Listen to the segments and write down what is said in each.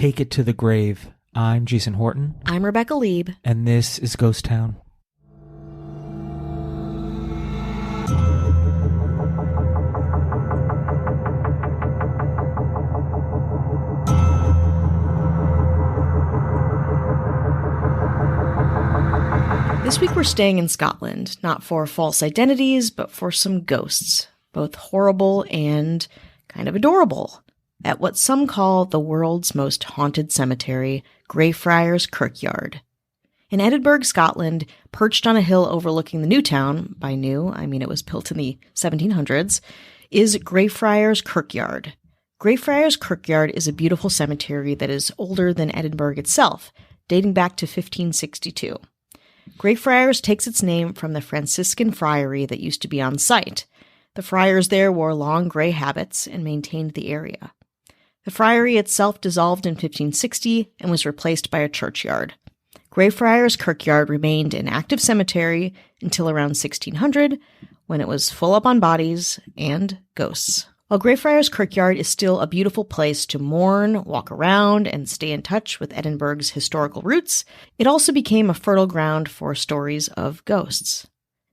take it to the grave. I'm Jason Horton. I'm Rebecca Lieb. And this is Ghost Town. This week we're staying in Scotland, not for false identities, but for some ghosts, both horrible and kind of adorable, at what some call the world's most haunted cemetery, Greyfriars Kirkyard. In Edinburgh, Scotland, perched on a hill overlooking the new town, by new, I mean it was built in the 1700s, is Greyfriars Kirkyard. Greyfriars Kirkyard is a beautiful cemetery that is older than Edinburgh itself, dating back to 1562. Greyfriars takes its name from the Franciscan friary that used to be on site. The friars there wore long gray habits and maintained the area. The friary itself dissolved in 1560 and was replaced by a churchyard. Greyfriars Kirkyard remained an active cemetery until around 1600, when it was full up on bodies and ghosts. While Greyfriars Kirkyard is still a beautiful place to mourn, walk around, and stay in touch with Edinburgh's historical roots, it also became a fertile ground for stories of ghosts.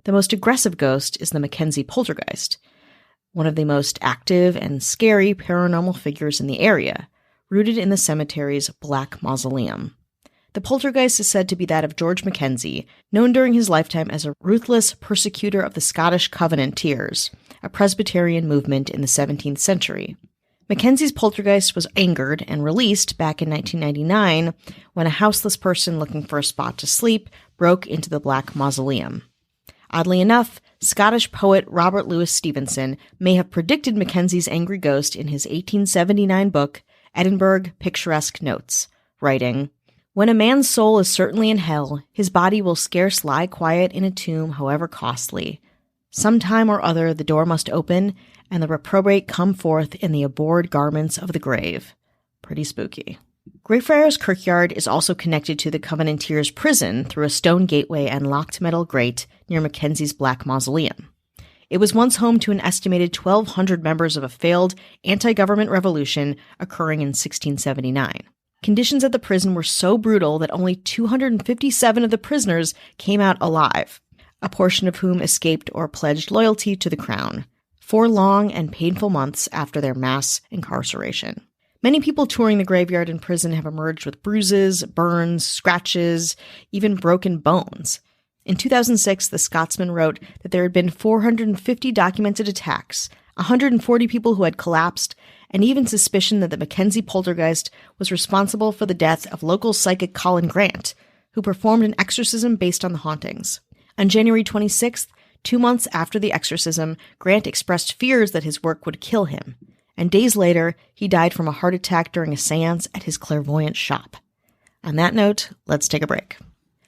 The most aggressive ghost is the Mackenzie poltergeist, one of the most active and scary paranormal figures in the area, rooted in the cemetery's Black Mausoleum. The poltergeist is said to be that of George Mackenzie, known during his lifetime as a ruthless persecutor of the Scottish Covenanters, a Presbyterian movement in the 17th century. Mackenzie's poltergeist was angered and released back in 1999 when a houseless person looking for a spot to sleep broke into the Black Mausoleum. Oddly enough, Scottish poet Robert Louis Stevenson may have predicted Mackenzie's angry ghost in his 1879 book, Edinburgh Picturesque Notes, writing, "When a man's soul is certainly in hell, his body will scarce lie quiet in a tomb, however costly. Some time or other the door must open, and the reprobate come forth in the abhorred garments of the grave." Pretty spooky. Greyfriars Kirkyard is also connected to the Covenanters' prison through a stone gateway and locked metal grate near Mackenzie's Black Mausoleum. It was once home to an estimated 1,200 members of a failed anti-government revolution occurring in 1679. Conditions at the prison were so brutal that only 257 of the prisoners came out alive, a portion of whom escaped or pledged loyalty to the crown, 4 long and painful months after their mass incarceration. Many people touring the graveyard and prison have emerged with bruises, burns, scratches, even broken bones. In 2006, The Scotsman wrote that there had been 450 documented attacks, 140 people who had collapsed, and even suspicion that the Mackenzie poltergeist was responsible for the death of local psychic Colin Grant, who performed an exorcism based on the hauntings. On January 26th, 2 months after the exorcism, Grant expressed fears that his work would kill him, and days later, he died from a heart attack during a seance at his clairvoyant shop. On that note, let's take a break.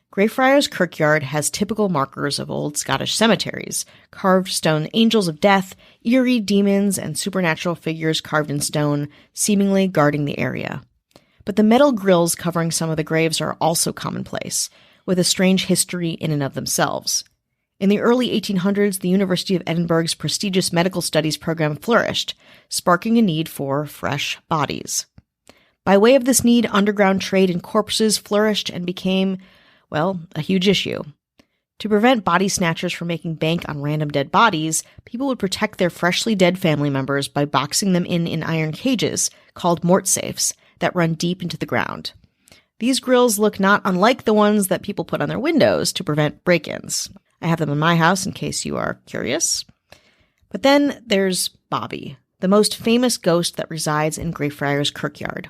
Greyfriars Kirkyard has typical markers of old Scottish cemeteries: carved stone angels of death, eerie demons, and supernatural figures carved in stone, seemingly guarding the area. But the metal grills covering some of the graves are also commonplace, with a strange history in and of themselves. In the early 1800s, the University of Edinburgh's prestigious medical studies program flourished, sparking a need for fresh bodies. By way of this need, underground trade in corpses flourished and became, well, a huge issue. To prevent body snatchers from making bank on random dead bodies, people would protect their freshly dead family members by boxing them in iron cages, called mort safes, that run deep into the ground. These grills look not unlike the ones that people put on their windows to prevent break-ins. I have them in my house in case you are curious. But then there's Bobby, the most famous ghost that resides in Greyfriars Kirkyard.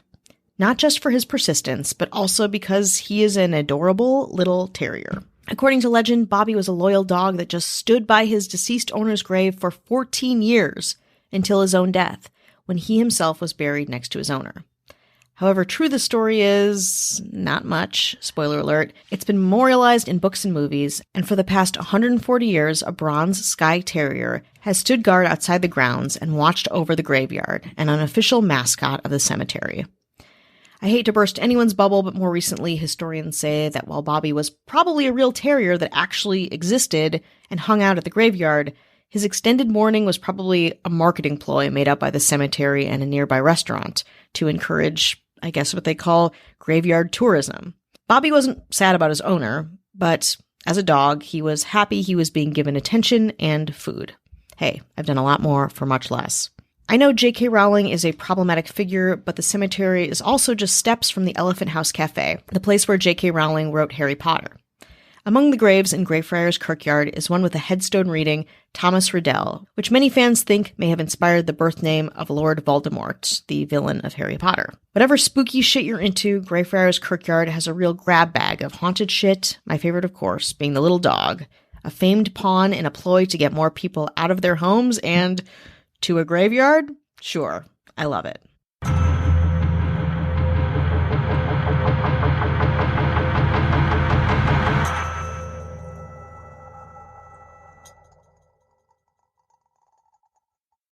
Not just for his persistence, but also because he is an adorable little terrier. According to legend, Bobby was a loyal dog that just stood by his deceased owner's grave for 14 years until his own death, when he himself was buried next to his owner. However true the story is, not much. Spoiler alert. It's been memorialized in books and movies, and for the past 140 years, a bronze Skye Terrier has stood guard outside the grounds and watched over the graveyard, an unofficial mascot of the cemetery. I hate to burst anyone's bubble, but more recently, historians say that while Bobby was probably a real terrier that actually existed and hung out at the graveyard, his extended mourning was probably a marketing ploy made up by the cemetery and a nearby restaurant to encourage I guess what they call graveyard tourism. Bobby wasn't sad about his owner, but as a dog, he was happy he was being given attention and food. Hey, I've done a lot more for much less. I know J.K. Rowling is a problematic figure, but the cemetery is also just steps from the Elephant House Cafe, the place where J.K. Rowling wrote Harry Potter. Among the graves in Greyfriars Kirkyard is one with a headstone reading Thomas Riddell, which many fans think may have inspired the birth name of Lord Voldemort, the villain of Harry Potter. Whatever spooky shit you're into, Greyfriars Kirkyard has a real grab bag of haunted shit, my favorite of course being the little dog, a famed pawn in a ploy to get more people out of their homes and to a graveyard? Sure, I love it.